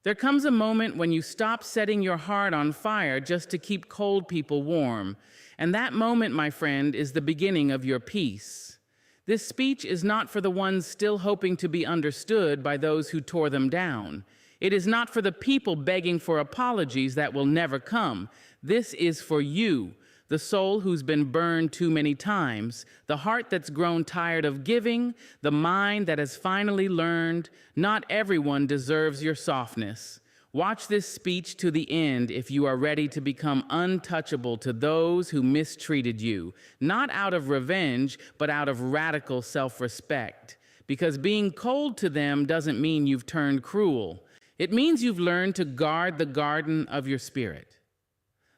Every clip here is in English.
There comes a moment when you stop setting your heart on fire just to keep cold people warm. And that moment, my friend, is the beginning of your peace. This speech is not for the ones still hoping to be understood by those who tore them down. It is not for the people begging for apologies that will never come. This is for you, the soul who's been burned too many times, the heart that's grown tired of giving, the mind that has finally learned not everyone deserves your softness. Watch this speech to the end if you are ready to become untouchable to those who mistreated you, not out of revenge, but out of radical self-respect. Because being cold to them doesn't mean you've turned cruel. It means you've learned to guard the garden of your spirit.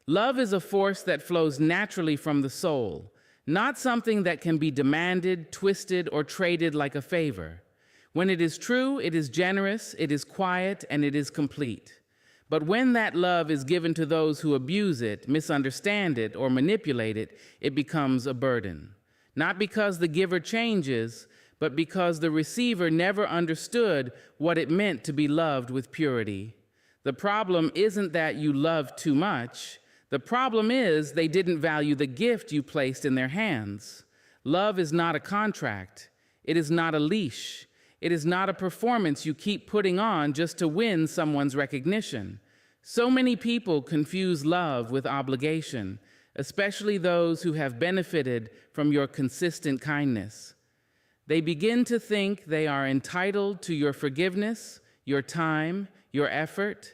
Love is a force that flows naturally from the soul, not something that can be demanded, twisted, or traded like a favor. When it is true, it is generous, it is quiet, and it is complete. But when that love is given to those who abuse it, misunderstand it, or manipulate it, it becomes a burden. Not because the giver changes, but because the receiver never understood what it meant to be loved with purity. The problem isn't that you loved too much. The problem is they didn't value the gift you placed in their hands. Love is not a contract. It is not a leash. It is not a performance you keep putting on just to win someone's recognition. So many people confuse love with obligation, especially those who have benefited from your consistent kindness. They begin to think they are entitled to your forgiveness, your time, your effort.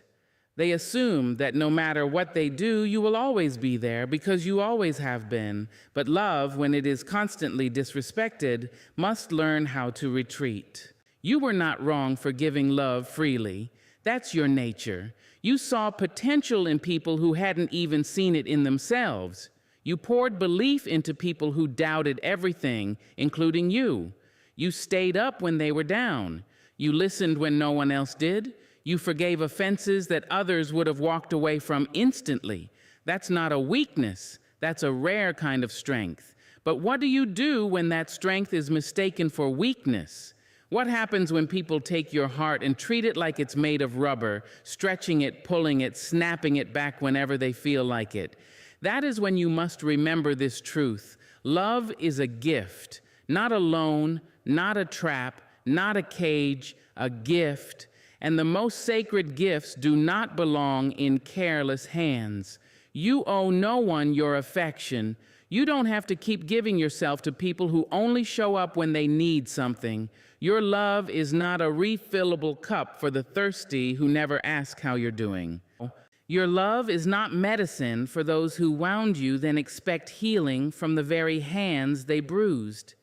They assume that no matter what they do, you will always be there because you always have been. But love, when it is constantly disrespected, must learn how to retreat. You were not wrong for giving love freely. That's your nature. You saw potential in people who hadn't even seen it in themselves. You poured belief into people who doubted everything, including you. You stayed up when they were down. You listened when no one else did. You forgave offenses that others would have walked away from instantly. That's not a weakness. That's a rare kind of strength. But what do you do when that strength is mistaken for weakness? What happens when people take your heart and treat it like it's made of rubber, stretching it, pulling it, snapping it back whenever they feel like it? That is when you must remember this truth. Love is a gift, not a loan, not a trap, not a cage, a gift. And the most sacred gifts do not belong in careless hands. You owe no one your affection. You don't have to keep giving yourself to people who only show up when they need something. Your love is not a refillable cup for the thirsty who never ask how you're doing. Your love is not medicine for those who wound you, then expect healing from the very hands they bruised.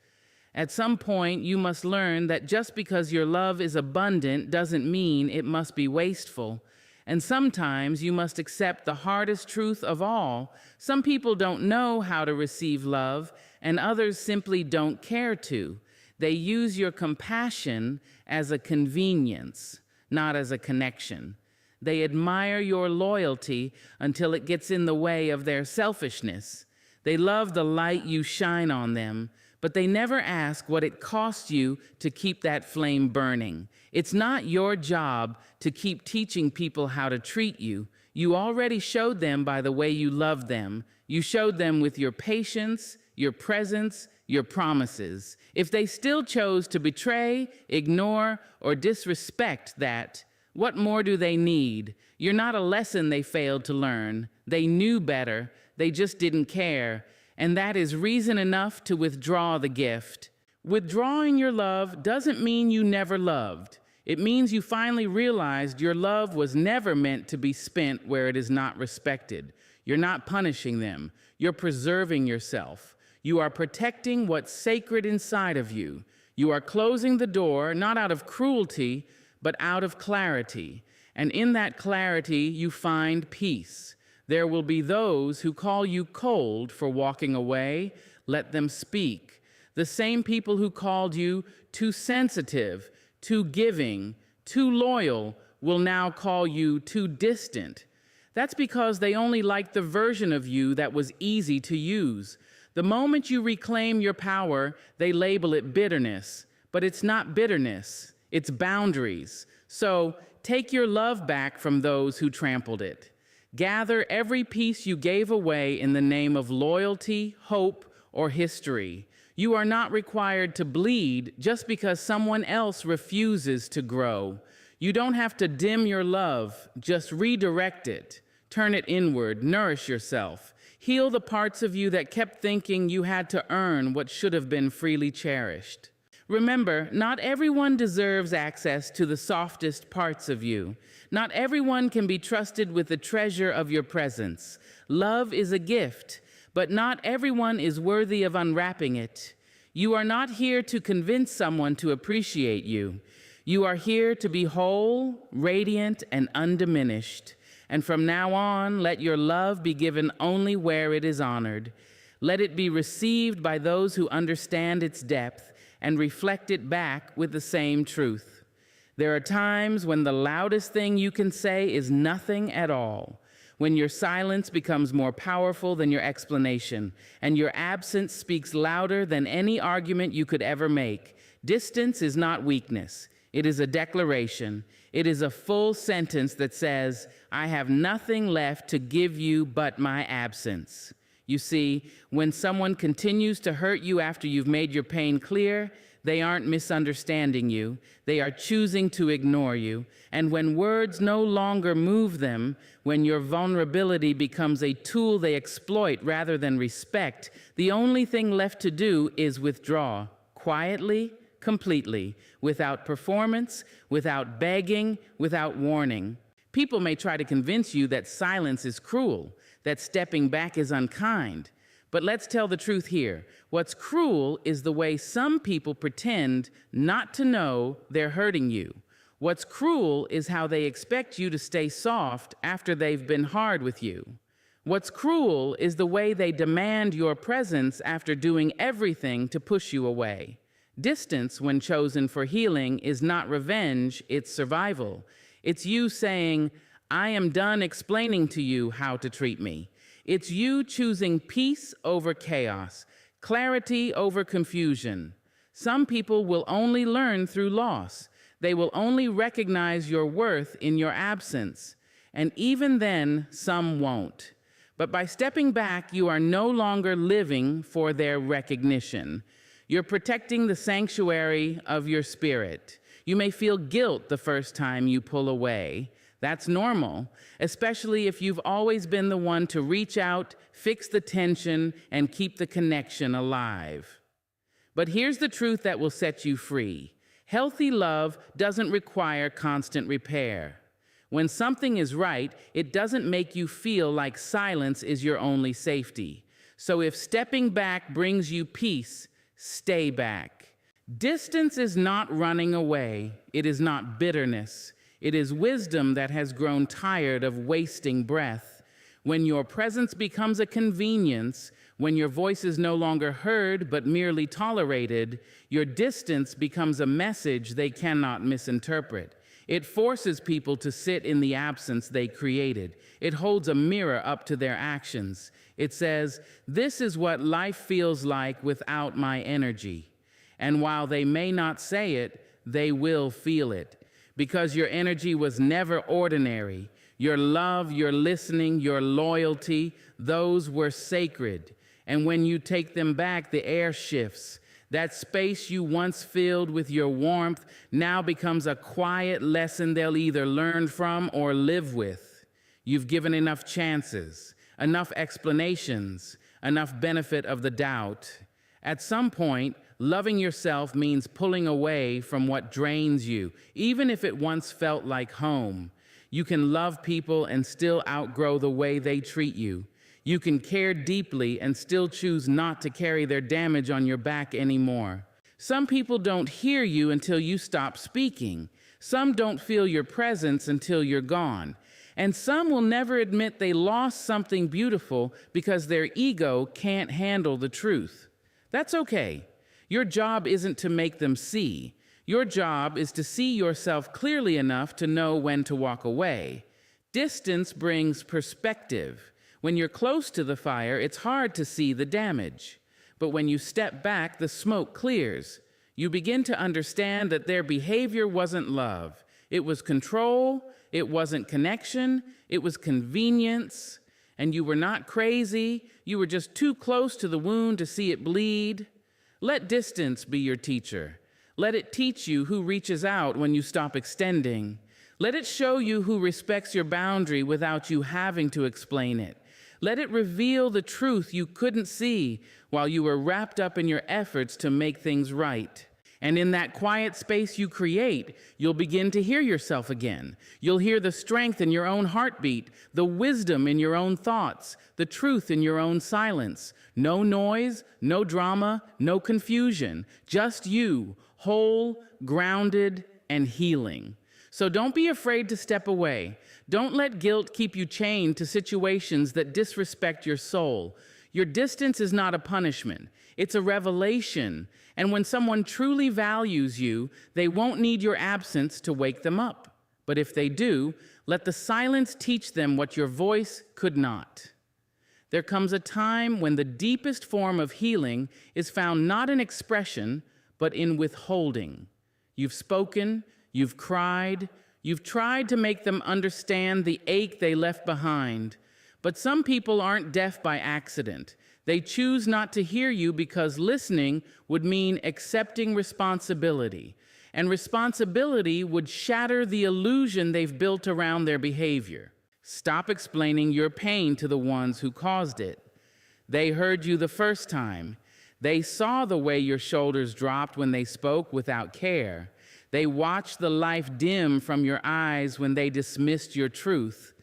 At some point, you must learn that just because your love is abundant doesn't mean it must be wasteful. And sometimes you must accept the hardest truth of all. Some people don't know how to receive love, and others simply don't care to. They use your compassion as a convenience, not as a connection. They admire your loyalty until it gets in the way of their selfishness. They love the light you shine on them, but they never ask what it costs you to keep that flame burning. It's not your job to keep teaching people how to treat you. You already showed them by the way you loved them. You showed them with your patience, your presence, your promises. If they still chose to betray, ignore, or disrespect that, what more do they need? You're not a lesson they failed to learn. They knew better. They just didn't care. And that is reason enough to withdraw the gift. Withdrawing your love doesn't mean you never loved. It means you finally realized your love was never meant to be spent where it is not respected. You're not punishing them. You're preserving yourself. You are protecting what's sacred inside of you. You are closing the door, not out of cruelty, but out of clarity. And in that clarity, you find peace. There will be those who call you cold for walking away. Let them speak. The same people who called you too sensitive, too giving, too loyal will now call you too distant. That's because they only like the version of you that was easy to use. The moment you reclaim your power, they label it bitterness. But it's not bitterness. It's boundaries. So take your love back from those who trampled it. Gather every piece you gave away in the name of loyalty, hope, or history. You are not required to bleed just because someone else refuses to grow. You don't have to dim your love, just redirect it. Turn it inward, nourish yourself. Heal the parts of you that kept thinking you had to earn what should have been freely cherished. Remember, not everyone deserves access to the softest parts of you. Not everyone can be trusted with the treasure of your presence. Love is a gift, but not everyone is worthy of unwrapping it. You are not here to convince someone to appreciate you. You are here to be whole, radiant, and undiminished. And from now on, let your love be given only where it is honored. Let it be received by those who understand its depth and reflect it back with the same truth. There are times when the loudest thing you can say is nothing at all, when your silence becomes more powerful than your explanation, and your absence speaks louder than any argument you could ever make. Distance is not weakness. It is a declaration. It is a full sentence that says, I have nothing left to give you but my absence. You see, when someone continues to hurt you after you've made your pain clear, they aren't misunderstanding you. They are choosing to ignore you. And when words no longer move them, when your vulnerability becomes a tool they exploit rather than respect, the only thing left to do is withdraw, quietly, completely, without performance, without begging, without warning. People may try to convince you that silence is cruel, that stepping back is unkind. But let's tell the truth here. What's cruel is the way some people pretend not to know they're hurting you. What's cruel is how they expect you to stay soft after they've been hard with you. What's cruel is the way they demand your presence after doing everything to push you away. Distance, when chosen for healing, is not revenge, it's survival. It's you saying, I am done explaining to you how to treat me. It's you choosing peace over chaos, clarity over confusion. Some people will only learn through loss. They will only recognize your worth in your absence. And even then, some won't. But by stepping back, you are no longer living for their recognition. You're protecting the sanctuary of your spirit. You may feel guilt the first time you pull away. That's normal, especially if you've always been the one to reach out, fix the tension, and keep the connection alive. But here's the truth that will set you free. Healthy love doesn't require constant repair. When something is right, it doesn't make you feel like silence is your only safety. So if stepping back brings you peace, stay back. Distance is not running away. It is not bitterness. It is wisdom that has grown tired of wasting breath. When your presence becomes a convenience, when your voice is no longer heard but merely tolerated, your distance becomes a message they cannot misinterpret. It forces people to sit in the absence they created. It holds a mirror up to their actions. It says, this is what life feels like without my energy. And while they may not say it, they will feel it. Because your energy was never ordinary. Your love, your listening, your loyalty, those were sacred. And when you take them back, the air shifts. That space you once filled with your warmth now becomes a quiet lesson they'll either learn from or live with. You've given enough chances, enough explanations, enough benefit of the doubt. At some point, loving yourself means pulling away from what drains you, even if it once felt like home. You can love people and still outgrow the way they treat you. You can care deeply and still choose not to carry their damage on your back anymore. Some people don't hear you until you stop speaking. Some don't feel your presence until you're gone. And some will never admit they lost something beautiful because their ego can't handle the truth. That's okay. Your job isn't to make them see. Your job is to see yourself clearly enough to know when to walk away. Distance brings perspective. When you're close to the fire, it's hard to see the damage. But when you step back, the smoke clears. You begin to understand that their behavior wasn't love. It was control, it wasn't connection, it was convenience. And you were not crazy, you were just too close to the wound to see it bleed. Let distance be your teacher. Let it teach you who reaches out when you stop extending. Let it show you who respects your boundary without you having to explain it. Let it reveal the truth you couldn't see while you were wrapped up in your efforts to make things right. And in that quiet space you create, you'll begin to hear yourself again. You'll hear the strength in your own heartbeat, the wisdom in your own thoughts, the truth in your own silence. No noise, no drama, no confusion. Just you, whole, grounded, and healing. So don't be afraid to step away. Don't let guilt keep you chained to situations that disrespect your soul. Your distance is not a punishment. It's a revelation. And when someone truly values you, they won't need your absence to wake them up. But if they do, let the silence teach them what your voice could not. There comes a time when the deepest form of healing is found not in expression, but in withholding. You've spoken, you've cried, you've tried to make them understand the ache they left behind. But some people aren't deaf by accident. They choose not to hear you because listening would mean accepting responsibility. And responsibility would shatter the illusion they've built around their behavior. Stop explaining your pain to the ones who caused it. They heard you the first time. They saw the way your shoulders dropped when they spoke without care. They watched the life dim from your eyes when they dismissed your truth.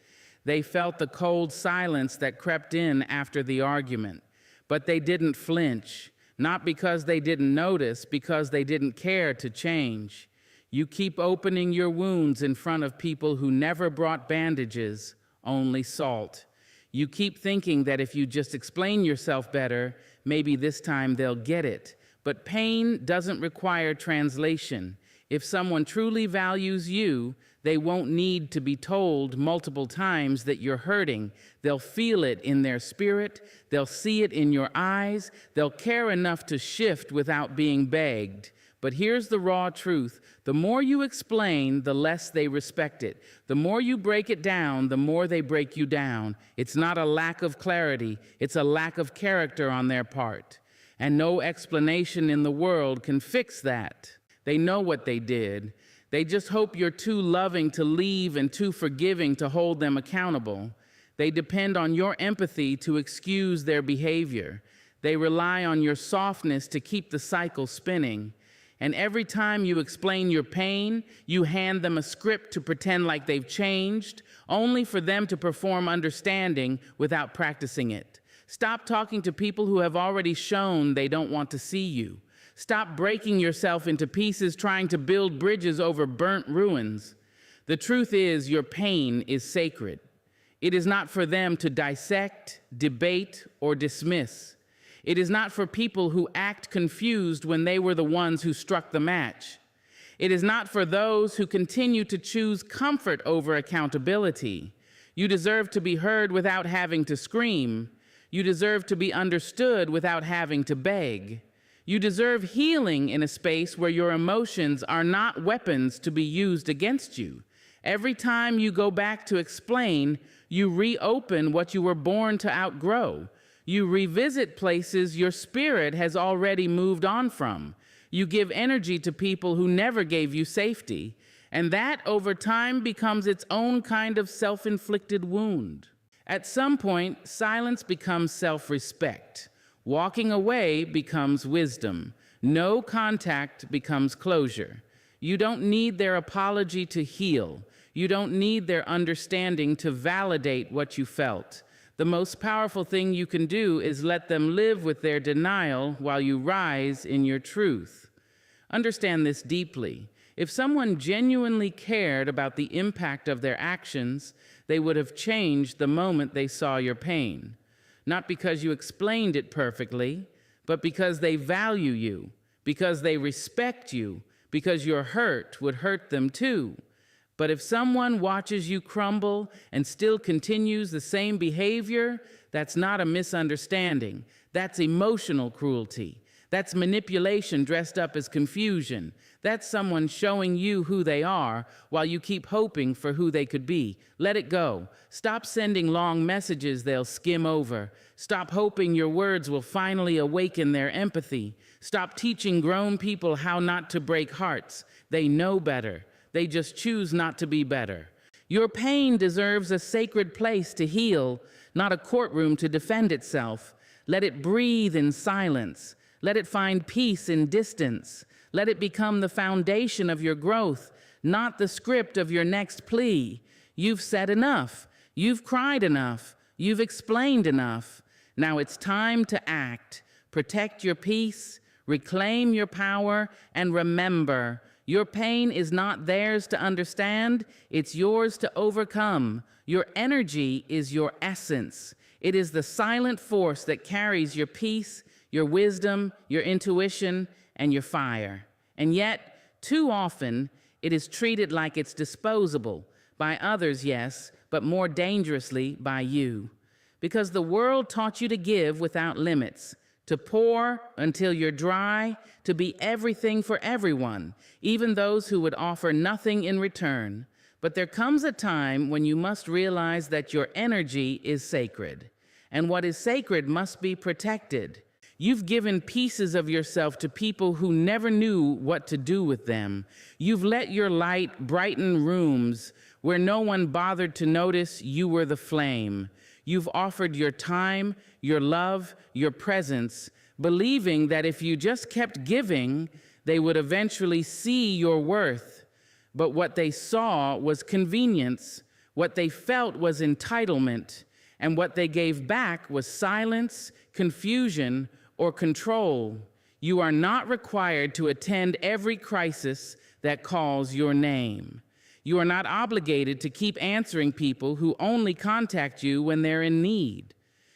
They felt the cold silence that crept in after the argument. But they didn't flinch, not because they didn't notice, because they didn't care to change. You keep opening your wounds in front of people who never brought bandages, only salt. You keep thinking that if you just explain yourself better, maybe this time they'll get it. But pain doesn't require translation. If someone truly values you, they won't need to be told multiple times that you're hurting. They'll feel it in their spirit. They'll see it in your eyes. They'll care enough to shift without being begged. But here's the raw truth. The more you explain, the less they respect it. The more you break it down, the more they break you down. It's not a lack of clarity. It's a lack of character on their part. And no explanation in the world can fix that. They know what they did. They just hope you're too loving to leave and too forgiving to hold them accountable. They depend on your empathy to excuse their behavior. They rely on your softness to keep the cycle spinning. And every time you explain your pain, you hand them a script to pretend like they've changed, only for them to perform understanding without practicing it. Stop talking to people who have already shown they don't want to see you. Stop breaking yourself into pieces trying to build bridges over burnt ruins. The truth is, your pain is sacred. It is not for them to dissect, debate, or dismiss. It is not for people who act confused when they were the ones who struck the match. It is not for those who continue to choose comfort over accountability. You deserve to be heard without having to scream. You deserve to be understood without having to beg. You deserve healing in a space where your emotions are not weapons to be used against you. Every time you go back to explain, you reopen what you were born to outgrow. You revisit places your spirit has already moved on from. You give energy to people who never gave you safety. And that, over time, becomes its own kind of self-inflicted wound. At some point, silence becomes self-respect. Walking away becomes wisdom. No contact becomes closure. You don't need their apology to heal. You don't need their understanding to validate what you felt. The most powerful thing you can do is let them live with their denial while you rise in your truth. Understand this deeply. If someone genuinely cared about the impact of their actions, they would have changed the moment they saw your pain. Not because you explained it perfectly, but because they value you, because they respect you, because your hurt would hurt them too. But if someone watches you crumble and still continues the same behavior, that's not a misunderstanding. That's emotional cruelty. That's manipulation dressed up as confusion. That's someone showing you who they are while you keep hoping for who they could be. Let it go. Stop sending long messages they'll skim over. Stop hoping your words will finally awaken their empathy. Stop teaching grown people how not to break hearts. They know better. They just choose not to be better. Your pain deserves a sacred place to heal, not a courtroom to defend itself. Let it breathe in silence. Let it find peace in distance. Let it become the foundation of your growth, not the script of your next plea. You've said enough. You've cried enough. You've explained enough. Now it's time to act. Protect your peace, reclaim your power, and remember, your pain is not theirs to understand, it's yours to overcome. Your energy is your essence. It is the silent force that carries your peace, your wisdom, your intuition, and your fire. And yet, too often, it is treated like it's disposable. By others, yes, but more dangerously by you. Because the world taught you to give without limits, to pour until you're dry, to be everything for everyone, even those who would offer nothing in return. But there comes a time when you must realize that your energy is sacred, and what is sacred must be protected. You've given pieces of yourself to people who never knew what to do with them. You've let your light brighten rooms where no one bothered to notice you were the flame. You've offered your time, your love, your presence, believing that if you just kept giving, they would eventually see your worth. But what they saw was convenience, what they felt was entitlement, and what they gave back was silence, confusion, or control. You are not required to attend every crisis that calls your name. You are not obligated to keep answering people who only contact you when they're in need.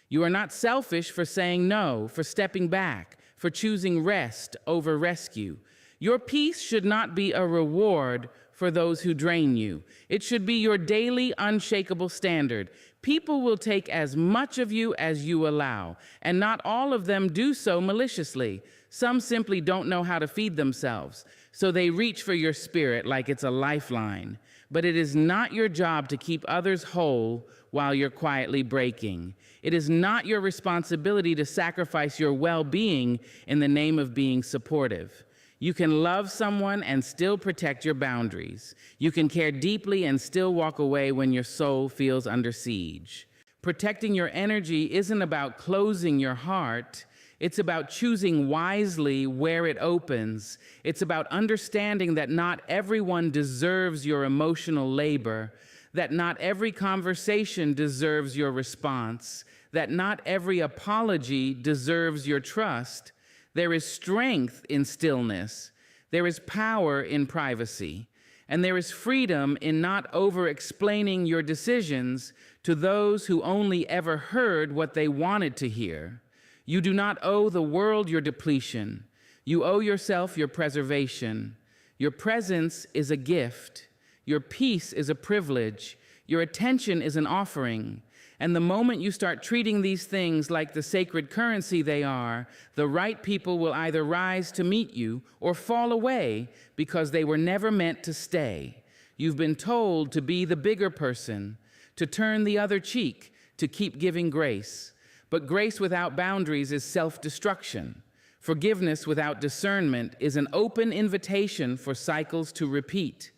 You are not selfish for saying no, for stepping back, for choosing rest over rescue. Your peace should not be a reward for those who drain you. It should be your daily, unshakable standard. People will take as much of you as you allow, and not all of them do so maliciously. Some simply don't know how to feed themselves, so they reach for your spirit like it's a lifeline. But it is not your job to keep others whole while you're quietly breaking. It is not your responsibility to sacrifice your well-being in the name of being supportive. You can love someone and still protect your boundaries. You can care deeply and still walk away when your soul feels under siege. Protecting your energy isn't about closing your heart. It's about choosing wisely where it opens. It's about understanding that not everyone deserves your emotional labor, that not every conversation deserves your response, that not every apology deserves your trust. There is strength in stillness. There is power in privacy. And there is freedom in not over-explaining your decisions to those who only ever heard what they wanted to hear. You do not owe the world your depletion. You owe yourself your preservation. Your presence is a gift. Your peace is a privilege. Your attention is an offering. And the moment you start treating these things like the sacred currency they are, the right people will either rise to meet you or fall away because they were never meant to stay. You've been told to be the bigger person, to turn the other cheek, to keep giving grace. But grace without boundaries is self-destruction. Forgiveness without discernment is an open invitation for cycles to repeat.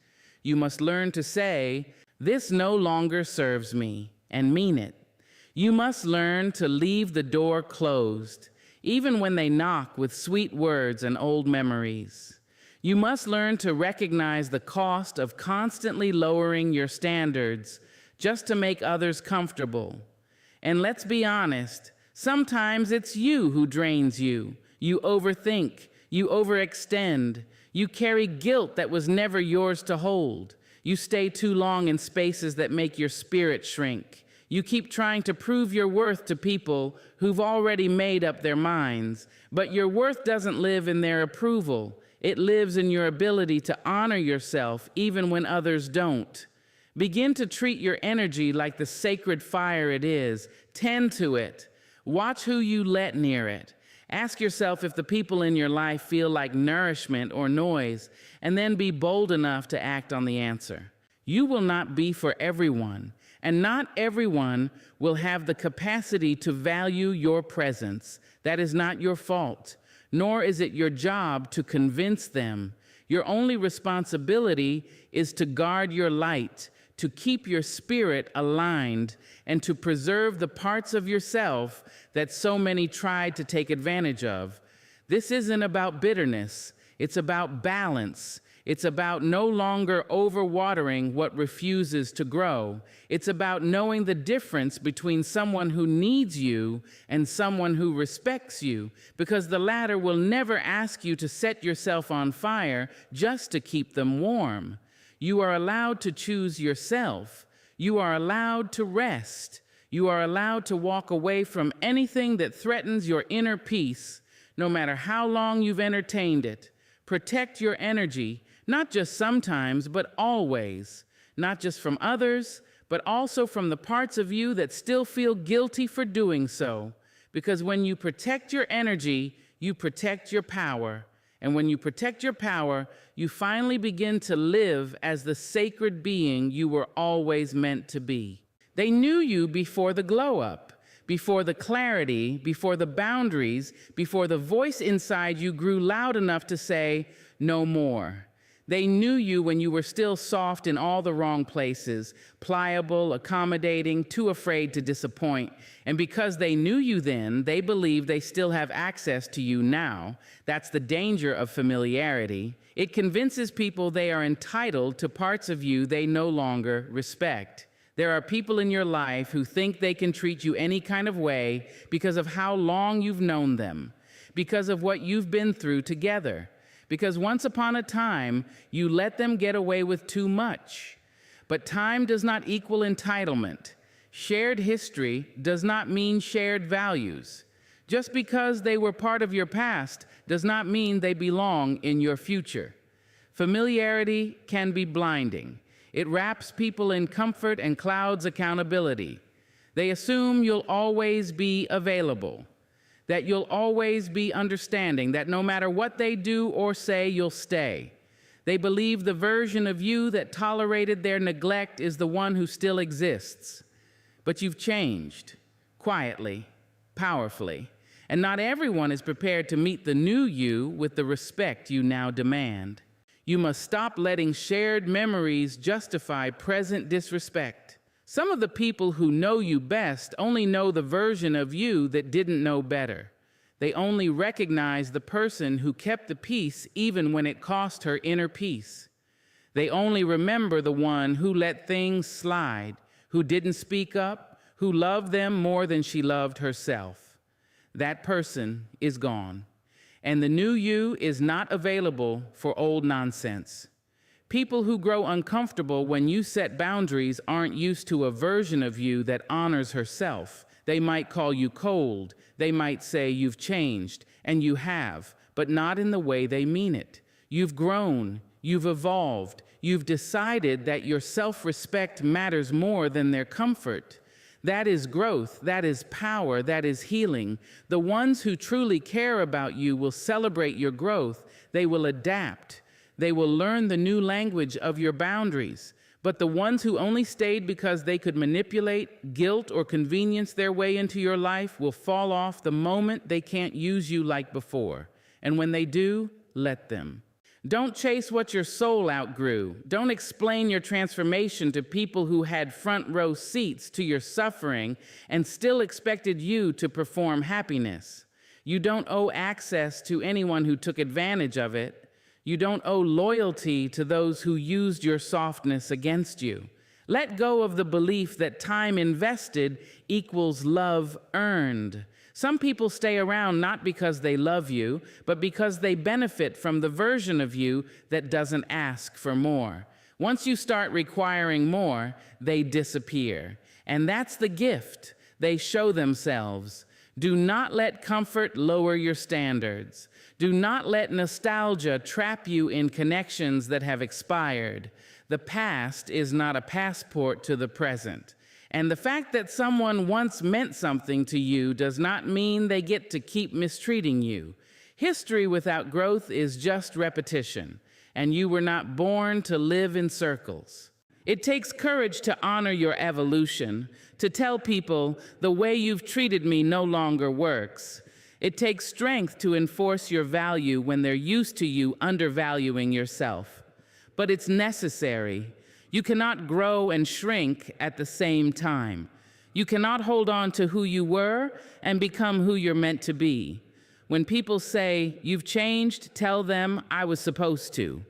You must learn to say, "This no longer serves me," and mean it. You must learn to leave the door closed, even when they knock with sweet words and old memories. You must learn to recognize the cost of constantly lowering your standards just to make others comfortable. And let's be honest, sometimes it's you who drains you. You overthink, you overextend, you carry guilt that was never yours to hold. You stay too long in spaces that make your spirit shrink. You keep trying to prove your worth to people who've already made up their minds, but your worth doesn't live in their approval. It lives in your ability to honor yourself even when others don't. Begin to treat your energy like the sacred fire it is. Tend to it. Watch who you let near it. Ask yourself if the people in your life feel like nourishment or noise, and then be bold enough to act on the answer. You will not be for everyone, and not everyone will have the capacity to value your presence. That is not your fault, nor is it your job to convince them. Your only responsibility is to guard your light, to keep your spirit aligned, and to preserve the parts of yourself that so many tried to take advantage of. This isn't about bitterness. It's about balance. It's about no longer overwatering what refuses to grow. It's about knowing the difference between someone who needs you and someone who respects you, because the latter will never ask you to set yourself on fire just to keep them warm. You are allowed to choose yourself. You are allowed to rest. You are allowed to walk away from anything that threatens your inner peace, no matter how long you've entertained it. Protect your energy, not just sometimes, but always. Not just from others, but also from the parts of you that still feel guilty for doing so. Because when you protect your energy, you protect your power. And when you protect your power, you finally begin to live as the sacred being you were always meant to be. They knew you before the glow-up, before the clarity, before the boundaries, before the voice inside you grew loud enough to say, "No more." They knew you when you were still soft in all the wrong places, pliable, accommodating, too afraid to disappoint. And because they knew you then, they believe they still have access to you now. That's the danger of familiarity. It convinces people they are entitled to parts of you they no longer respect. There are people in your life who think they can treat you any kind of way because of how long you've known them, because of what you've been through together. Because once upon a time, you let them get away with too much. But time does not equal entitlement. Shared history does not mean shared values. Just because they were part of your past does not mean they belong in your future. Familiarity can be blinding. It wraps people in comfort and clouds accountability. They assume you'll always be available, that you'll always be understanding, that no matter what they do or say, you'll stay. They believe the version of you that tolerated their neglect is the one who still exists. But you've changed, quietly, powerfully, and not everyone is prepared to meet the new you with the respect you now demand. You must stop letting shared memories justify present disrespect. Some of the people who know you best only know the version of you that didn't know better. They only recognize the person who kept the peace even when it cost her inner peace. They only remember the one who let things slide, who didn't speak up, who loved them more than she loved herself. That person is gone, and the new you is not available for old nonsense. People who grow uncomfortable when you set boundaries aren't used to a version of you that honors herself. They might call you cold. They might say you've changed, and you have, but not in the way they mean it. You've grown. You've evolved. You've decided that your self-respect matters more than their comfort. That is growth. That is power. That is healing. The ones who truly care about you will celebrate your growth. They will adapt. They will learn the new language of your boundaries. But the ones who only stayed because they could manipulate, guilt, or convenience their way into your life will fall off the moment they can't use you like before. And when they do, let them. Don't chase what your soul outgrew. Don't explain your transformation to people who had front row seats to your suffering and still expected you to perform happiness. You don't owe access to anyone who took advantage of it. You don't owe loyalty to those who used your softness against you. Let go of the belief that time invested equals love earned. Some people stay around not because they love you, but because they benefit from the version of you that doesn't ask for more. Once you start requiring more, they disappear. And that's the gift. They show themselves. Do not let comfort lower your standards. Do not let nostalgia trap you in connections that have expired. The past is not a passport to the present, And the fact that someone once meant something to you does not mean they get to keep mistreating you. History without growth is just repetition, and you were not born to live in circles. It takes courage to honor your evolution, to tell people the way you've treated me no longer works. It takes strength to enforce your value when they're used to you undervaluing yourself. But it's necessary. You cannot grow and shrink at the same time. You cannot hold on to who you were and become who you're meant to be. When people say, "You've changed," tell them, "I was supposed to."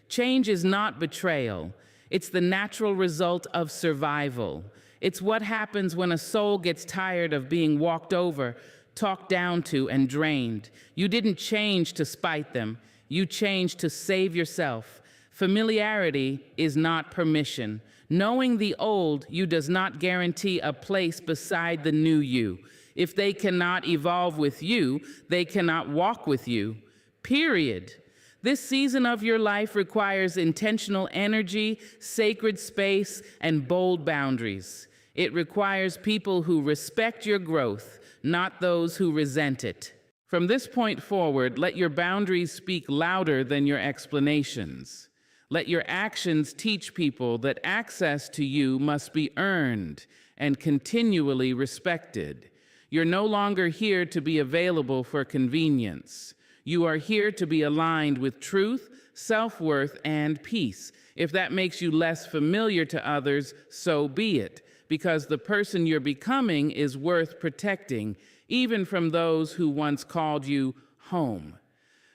Change is not betrayal. It's the natural result of survival. It's what happens when a soul gets tired of being walked over, talked down to, and drained. You didn't change to spite them. You changed to save yourself. Familiarity is not permission. Knowing the old you does not guarantee a place beside the new you. If they cannot evolve with you, they cannot walk with you. Period. This season of your life requires intentional energy, sacred space, and bold boundaries. It requires people who respect your growth, not those who resent it. From this point forward, let your boundaries speak louder than your explanations. Let your actions teach people that access to you must be earned and continually respected. You're no longer here to be available for convenience. You are here to be aligned with truth, self-worth, and peace. If that makes you less familiar to others, so be it, because the person you're becoming is worth protecting, even from those who once called you home.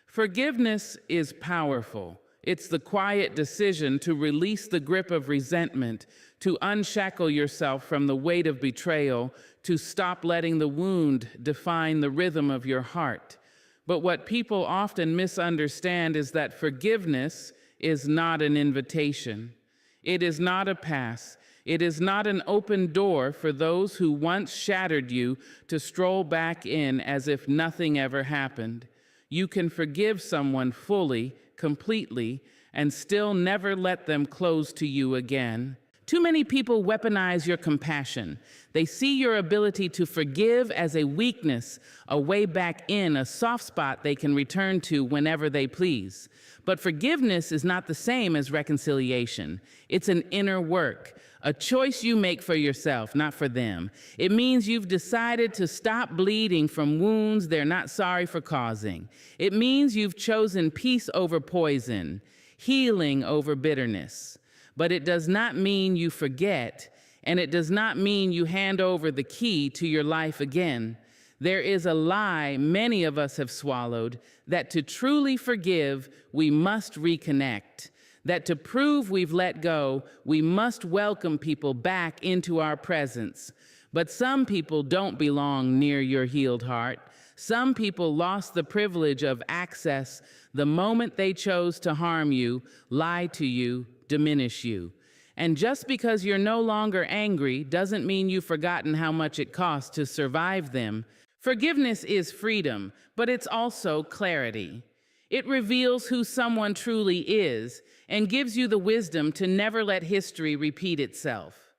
Forgiveness is powerful. It's the quiet decision to release the grip of resentment, to unshackle yourself from the weight of betrayal, to stop letting the wound define the rhythm of your heart. But what people often misunderstand is that forgiveness is not an invitation. It is not a pass. It is not an open door for those who once shattered you to stroll back in as if nothing ever happened. You can forgive someone fully, completely, and still never let them close to you again. Too many people weaponize your compassion. They see your ability to forgive as a weakness, a way back in, a soft spot they can return to whenever they please. But forgiveness is not the same as reconciliation. It's an inner work, a choice you make for yourself, not for them. It means you've decided to stop bleeding from wounds they're not sorry for causing. It means you've chosen peace over poison, healing over bitterness. But it does not mean you forget, and it does not mean you hand over the key to your life again. There is a lie many of us have swallowed, that to truly forgive, we must reconnect. That to prove we've let go, we must welcome people back into our presence. But some people don't belong near your healed heart. Some people lost the privilege of access the moment they chose to harm you, lie to you, diminish you. And just because you're no longer angry doesn't mean you've forgotten how much it costs to survive them. Forgiveness is freedom, but it's also clarity. It reveals who someone truly is and gives you the wisdom to never let history repeat itself.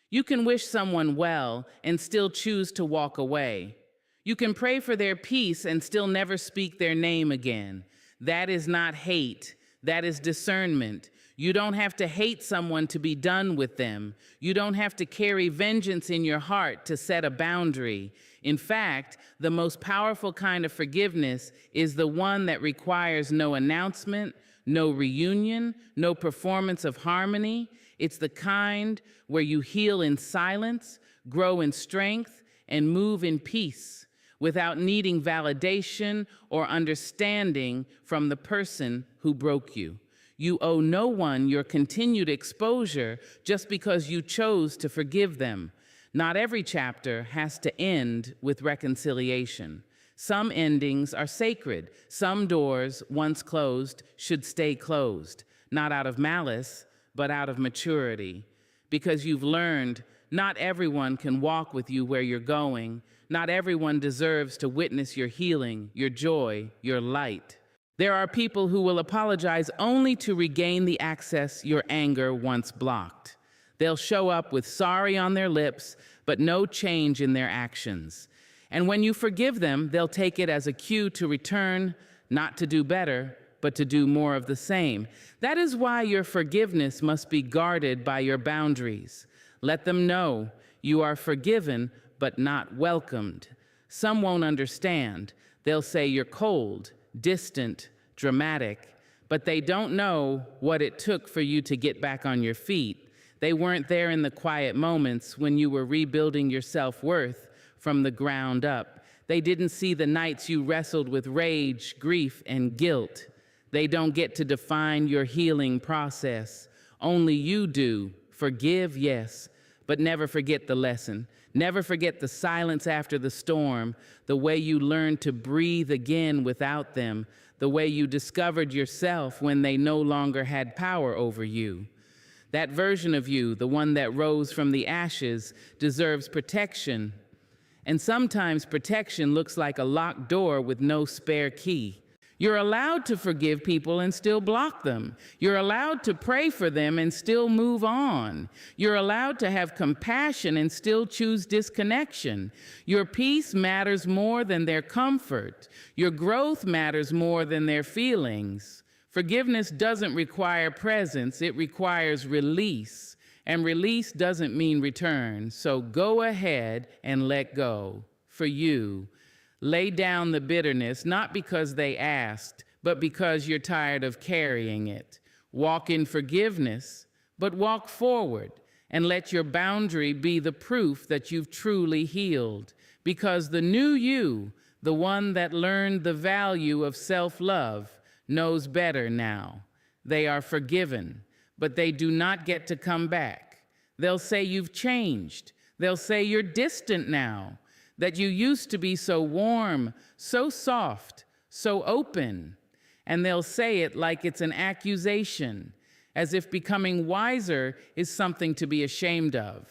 You can wish someone well and still choose to walk away. You can pray for their peace and still never speak their name again. That is not hate. That is discernment. You don't have to hate someone to be done with them. You don't have to carry vengeance in your heart to set a boundary. In fact, the most powerful kind of forgiveness is the one that requires no announcement, no reunion, no performance of harmony. It's the kind where you heal in silence, grow in strength, and move in peace without needing validation or understanding from the person who broke you. You owe no one your continued exposure just because you chose to forgive them. Not every chapter has to end with reconciliation. Some endings are sacred. Some doors, once closed, should stay closed, not out of malice, but out of maturity. Because you've learned not everyone can walk with you where you're going. Not everyone deserves to witness your healing, your joy, your light. There are people who will apologize only to regain the access your anger once blocked. They'll show up with sorry on their lips, but no change in their actions. And when you forgive them, they'll take it as a cue to return, not to do better, but to do more of the same. That is why your forgiveness must be guarded by your boundaries. Let them know you are forgiven, but not welcomed. Some won't understand. They'll say you're cold, distant, dramatic, but they don't know what it took for you to get back on your feet. They weren't there in the quiet moments when you were rebuilding your self-worth from the ground up. They didn't see the nights you wrestled with rage, grief, and guilt. They don't get to define your healing process. Only you do. Forgive, yes, but never forget the lesson. Never forget the silence after the storm, the way you learned to breathe again without them, the way you discovered yourself when they no longer had power over you. That version of you, the one that rose from the ashes, deserves protection. And sometimes protection looks like a locked door with no spare key. You're allowed to forgive people and still block them. You're allowed to pray for them and still move on. You're allowed to have compassion and still choose disconnection. Your peace matters more than their comfort. Your growth matters more than their feelings. Forgiveness doesn't require presence, it requires release. And release doesn't mean return. So go ahead and let go for you. Lay down the bitterness, not because they asked, but because you're tired of carrying it. Walk in forgiveness, but walk forward and let your boundary be the proof that you've truly healed. Because the new you, the one that learned the value of self-love, knows better now. They are forgiven, but they do not get to come back. They'll say you've changed. They'll say you're distant now, that you used to be so warm, so soft, so open. And they'll say it like it's an accusation, as if becoming wiser is something to be ashamed of.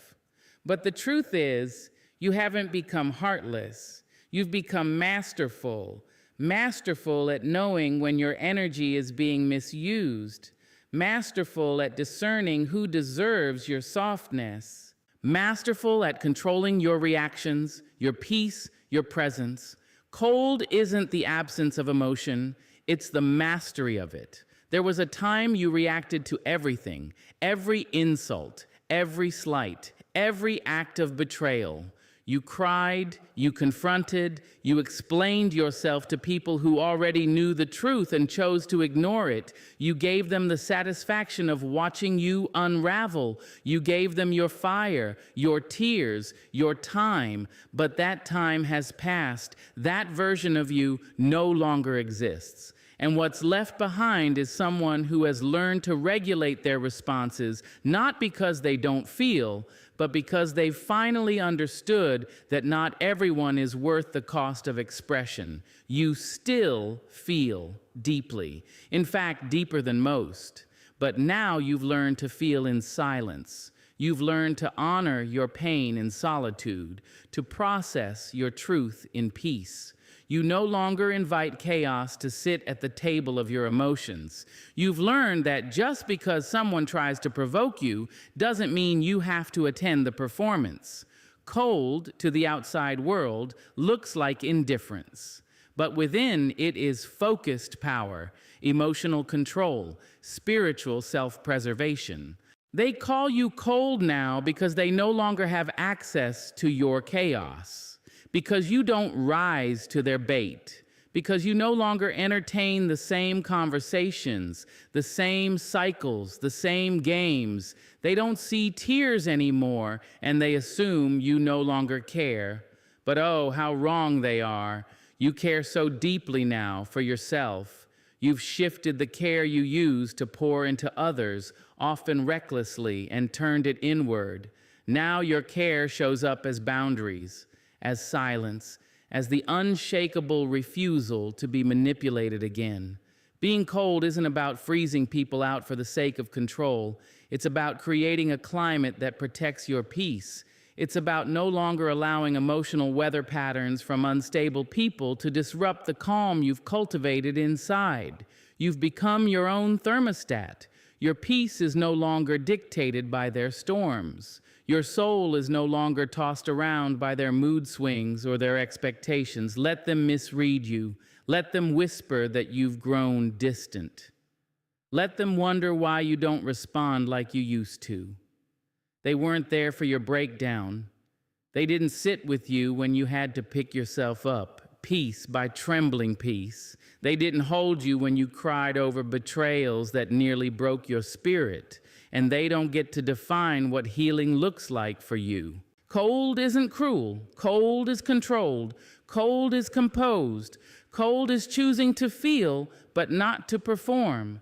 But the truth is, you haven't become heartless. You've become masterful, masterful at knowing when your energy is being misused, masterful at discerning who deserves your softness, masterful at controlling your reactions, your peace, your presence. Cold isn't the absence of emotion, it's the mastery of it. There was a time you reacted to everything, every insult, every slight, every act of betrayal. You cried, you confronted, you explained yourself to people who already knew the truth and chose to ignore it. You gave them the satisfaction of watching you unravel. You gave them your fire, your tears, your time, but that time has passed. That version of you no longer exists. And what's left behind is someone who has learned to regulate their responses, not because they don't feel, but because they've finally understood that not everyone is worth the cost of expression. You still feel deeply, in fact, deeper than most. But now you've learned to feel in silence. You've learned to honor your pain in solitude, to process your truth in peace. You no longer invite chaos to sit at the table of your emotions. You've learned that just because someone tries to provoke you doesn't mean you have to attend the performance. Cold to the outside world looks like indifference, but within it is focused power, emotional control, spiritual self-preservation. They call you cold now because they no longer have access to your chaos. Because you don't rise to their bait, because you no longer entertain the same conversations, the same cycles, the same games. They don't see tears anymore, and they assume you no longer care. But oh, how wrong they are. You care so deeply now for yourself. You've shifted the care you use to pour into others, often recklessly, and turned it inward. Now your care shows up as boundaries, as silence, as the unshakable refusal to be manipulated again. Being cold isn't about freezing people out for the sake of control. It's about creating a climate that protects your peace. It's about no longer allowing emotional weather patterns from unstable people to disrupt the calm you've cultivated inside. You've become your own thermostat. Your peace is no longer dictated by their storms. Your soul is no longer tossed around by their mood swings or their expectations. Let them misread you. Let them whisper that you've grown distant. Let them wonder why you don't respond like you used to. They weren't there for your breakdown. They didn't sit with you when you had to pick yourself up, piece by trembling piece. They didn't hold you when you cried over betrayals that nearly broke your spirit. And they don't get to define what healing looks like for you. Cold isn't cruel. Cold is controlled. Cold is composed. Cold is choosing to feel, but not to perform.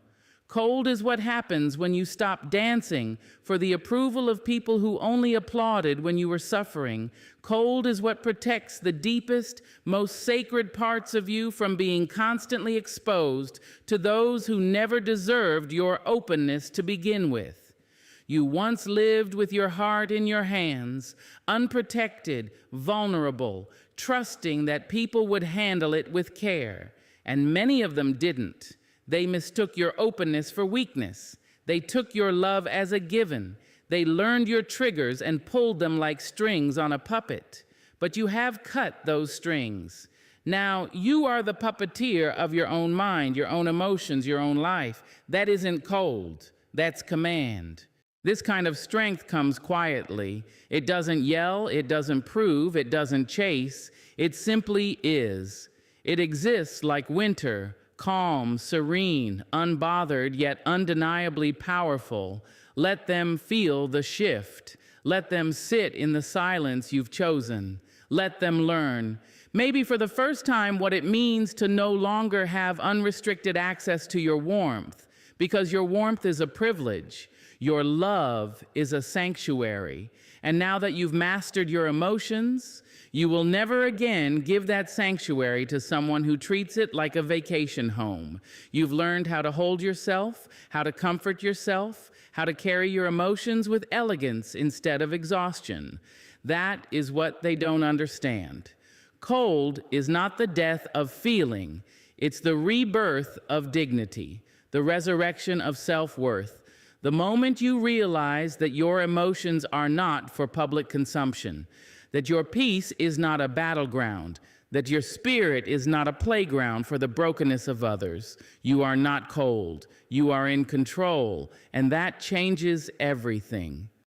Cold is what happens when you stop dancing for the approval of people who only applauded when you were suffering. Cold is what protects the deepest, most sacred parts of you from being constantly exposed to those who never deserved your openness to begin with. You once lived with your heart in your hands, unprotected, vulnerable, trusting that people would handle it with care, and many of them didn't. They mistook your openness for weakness. They took your love as a given. They learned your triggers and pulled them like strings on a puppet. But you have cut those strings. Now, you are the puppeteer of your own mind, your own emotions, your own life. That isn't cold. That's command. This kind of strength comes quietly. It doesn't yell, it doesn't prove, it doesn't chase. It simply is. It exists like winter, calm, serene, unbothered, yet undeniably powerful. Let them feel the shift. Let them sit in the silence you've chosen. Let them learn, maybe for the first time, what it means to no longer have unrestricted access to your warmth, because your warmth is a privilege. Your love is a sanctuary. And now that you've mastered your emotions, you will never again give that sanctuary to someone who treats it like a vacation home. You've learned how to hold yourself, how to comfort yourself, how to carry your emotions with elegance instead of exhaustion. That is what they don't understand. Cold is not the death of feeling. It's the rebirth of dignity, the resurrection of self-worth. The moment you realize that your emotions are not for public consumption, that your peace is not a battleground, that your spirit is not a playground for the brokenness of others, you are not cold, you are in control, and that changes everything.